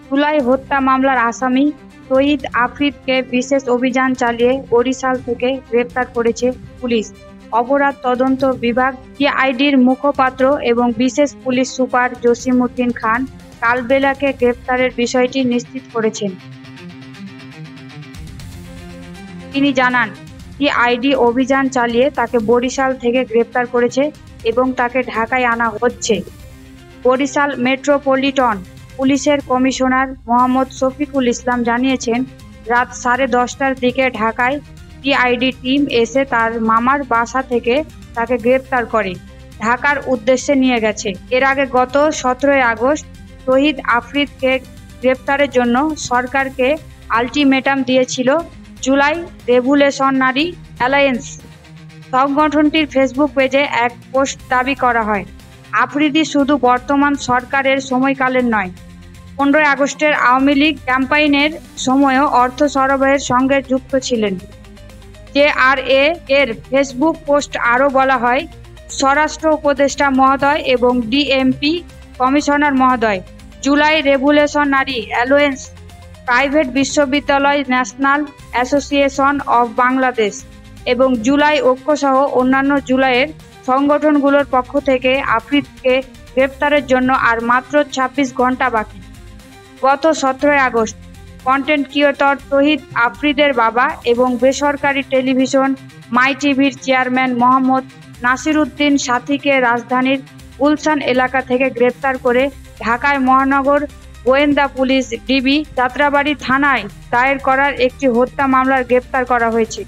জুলাই হত্যা মামলার আসামি শহীদ আফ্রিদকে বিশেষ অভিযান চালিয়ে বরিশাল থেকে গ্রেপ্তার করেছে পুলিশ। অপরাধ তদন্ত বিভাগ সিআইডির মুখপাত্র এবং বিশেষ পুলিশ সুপার জসিমউদ্দিন খান কালবেলাকে গ্রেপ্তারের বিষয়টি নিশ্চিত করেছেন। তিনি জানান, সিআইডি অভিযান চালিয়ে তাকে বরিশাল থেকে গ্রেপ্তার করেছে এবং তাকে ঢাকায় আনা হচ্ছে। বরিশাল মেট্রোপলিটন পুলিশের কমিশনার মোহাম্মদ শফিকুল ইসলাম জানিয়েছেন, রাত 10:30টার দিকে ঢাকায় সিআইডি টিম এসে তার মামার বাসা থেকে তাকে গ্রেপ্তার করে ঢাকার উদ্দেশ্যে নিয়ে গেছে। এর আগে গত 17 আগস্ট শহীদ আফ্রিদকে গ্রেপ্তারের জন্য সরকারকে আলটিমেটাম দিয়েছিল জুলাই রেভলিউশনারি অ্যালায়েন্স। সংগঠনটির ফেসবুক পেজে এক পোস্ট দাবি করা হয়, আফ্রিদি শুধু বর্তমান সরকারের সময়কালের নয়, 15 আগস্টের আওয়ামী লীগ ক্যাম্পাইনের সময়ও অর্থ সরবরাহের সঙ্গে যুক্ত ছিলেন। জেআরএ এর ফেসবুক পোস্ট আরও বলা হয়, স্বরাষ্ট্র উপদেষ্টা মহোদয় এবং ডিএমপি কমিশনার মহোদয়, জুলাই রেভলিউশনারি অ্যালায়েন্স, প্রাইভেট বিশ্ববিদ্যালয় ন্যাশনাল অ্যাসোসিয়েশন অব বাংলাদেশ এবং জুলাই ঐক্যসহ অন্যান্য জুলাইয়ের সংগঠনগুলোর পক্ষ থেকে আফ্রিদকে গ্রেপ্তারের জন্য আর মাত্র 26 ঘন্টা বাকি। গত 17 আগস্ট কন্টেন্ট ক্রিয়েটর শহীদ আফ্রিদের বাবা এবং বেসরকারি টেলিভিশন মাই টিভির চেয়ারম্যান মোহাম্মদ নাসিরউদ্দিন সাথীকে রাজধানীর গুলশান এলাকা থেকে গ্রেপ্তার করে ঢাকায় মহানগর গোয়েন্দা পুলিশ ডিবি যাত্রাবাড়ি থানায় দায়ের করার একটি হত্যা মামলায় গ্রেপ্তার করা হয়েছে।